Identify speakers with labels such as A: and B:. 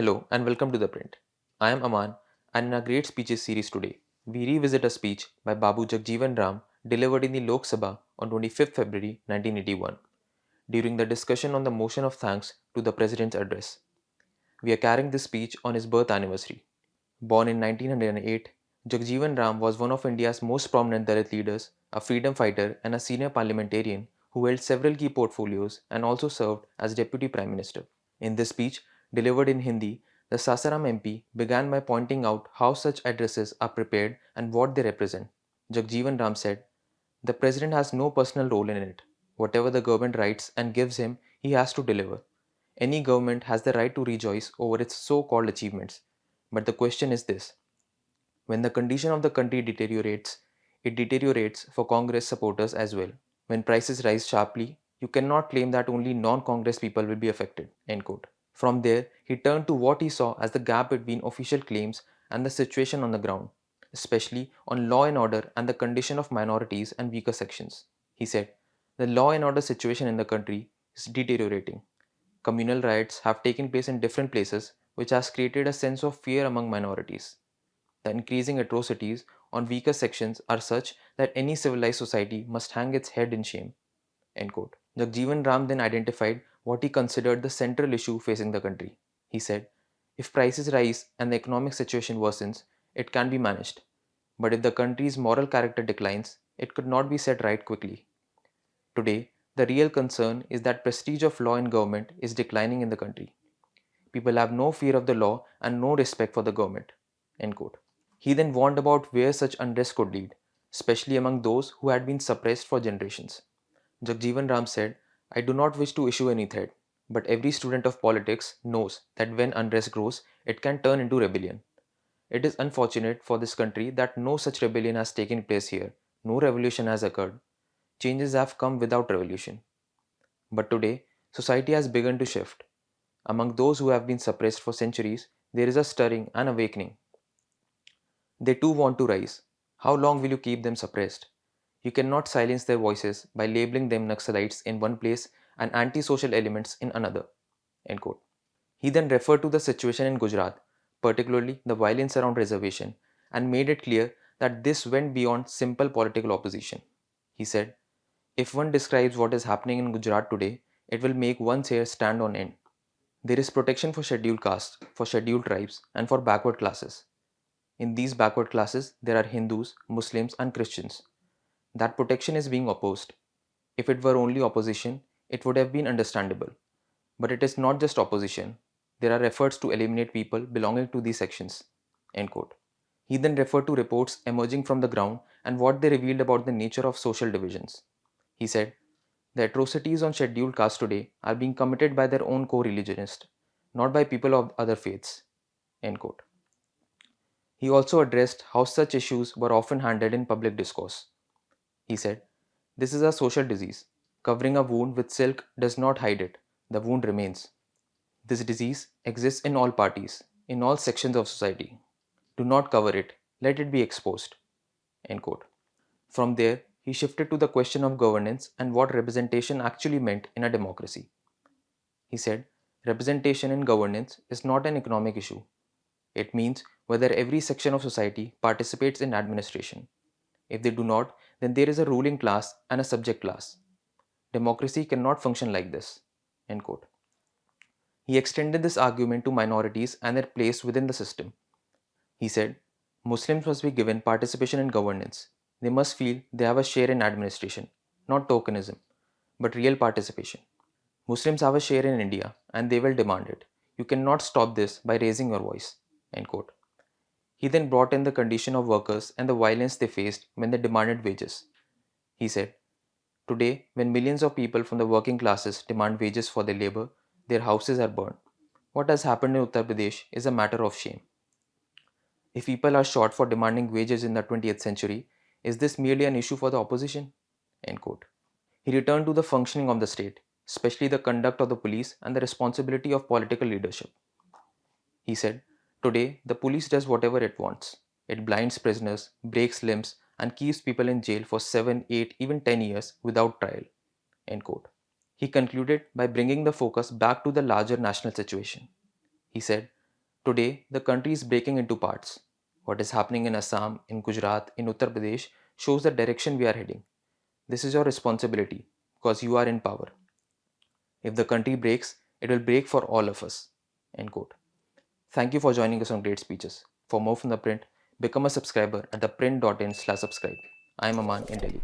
A: Hello and welcome to ThePrint. I am Aamaan, and in our Great Speeches series today, we revisit a speech by Babu Jagjivan Ram delivered in the Lok Sabha on 25th February 1981 during the discussion on the motion of thanks to the President's address. We are carrying this speech on his birth anniversary. Born in 1908, Jagjivan Ram was one of India's most prominent Dalit leaders, a freedom fighter, and a senior parliamentarian who held several key portfolios and also served as Deputy Prime Minister. In this speech, delivered in Hindi, the Sasaram MP began by pointing out how such addresses are prepared and what they represent. Jagjivan Ram said, "The President has no personal role in it. Whatever the government writes and gives him, he has to deliver. Any government has the right to rejoice over its so called achievements. But the question is this: when the condition of the country deteriorates, it deteriorates for Congress supporters as well. When prices rise sharply, you cannot claim that only non Congress people will be affected." End quote. From there, he turned to what he saw as the gap between official claims and the situation on the ground, especially on law and order and the condition of minorities and weaker sections. He said, "The law and order situation in the country is deteriorating. Communal riots have taken place in different places, which has created a sense of fear among minorities. The increasing atrocities on weaker sections are such that any civilized society must hang its head in shame." End quote. Jagjivan Ram then identified what he considered the central issue facing the country. He said, "If prices rise and the economic situation worsens, it can be managed. But if the country's moral character declines, it could not be set right quickly. Today, the real concern is that prestige of law and government is declining in the country. People have no fear of the law and no respect for the government." End quote. He then warned about where such unrest could lead, especially among those who had been suppressed for generations. Jagjivan Ram said, "I do not wish to issue any threat, but every student of politics knows that when unrest grows, it can turn into rebellion. It is unfortunate for this country that no such rebellion has taken place here. No revolution has occurred. Changes have come without revolution. But today, society has begun to shift. Among those who have been suppressed for centuries, there is a stirring and awakening. They too want to rise. How long will you keep them suppressed? You cannot silence their voices by labeling them Naxalites in one place and antisocial elements in another." End quote. He then referred to the situation in Gujarat, particularly the violence around reservation, and made it clear that this went beyond simple political opposition. He said, "If one describes what is happening in Gujarat today, it will make one's hair stand on end. There is protection for scheduled castes, for scheduled tribes, and for backward classes. In these backward classes, there are Hindus, Muslims, and Christians. That protection is being opposed. If it were only opposition, it would have been understandable. But it is not just opposition. There are efforts to eliminate people belonging to these sections." End quote. He then referred to reports emerging from the ground and what they revealed about the nature of social divisions. He said, "The atrocities on scheduled castes today are being committed by their own co-religionists, not by people of other faiths." End quote. He also addressed how such issues were often handled in public discourse. He said, "This is a social disease. Covering a wound with silk does not hide it. The wound remains. This disease exists in all parties, in all sections of society. Do not cover it. Let it be exposed." End quote. From there, he shifted to the question of governance and what representation actually meant in a democracy. He said, "Representation in governance is not an economic issue. It means whether every section of society participates in administration. If they do not, then there is a ruling class and a subject class. Democracy cannot function like this." End quote. He extended this argument to minorities and their place within the system. He said, "Muslims must be given participation in governance. They must feel they have a share in administration, not tokenism, but real participation. Muslims have a share in India and they will demand it. You cannot stop this by raising your voice." End quote. He then brought in the condition of workers and the violence they faced when they demanded wages. He said, "Today, when millions of people from the working classes demand wages for their labor, their houses are burned. What has happened in Uttar Pradesh is a matter of shame. If people are short for demanding wages in the 20th century, is this merely an issue for the opposition?" End quote. He returned to the functioning of the state, especially the conduct of the police and the responsibility of political leadership. He said, "Today, the police does whatever it wants. It blinds prisoners, breaks limbs, and keeps people in jail for 7, 8, even 10 years without trial." End quote. He concluded by bringing the focus back to the larger national situation. He said, Today, the country is breaking into parts. What is happening in Assam, in Gujarat, in Uttar Pradesh shows the direction we are heading. This is your responsibility because you are in power. If the country breaks, it will break for all of us. End quote. Thank you for joining us on Great Speeches. For more from The Print, become a subscriber at theprint.in/subscribe. I am Aman in Delhi.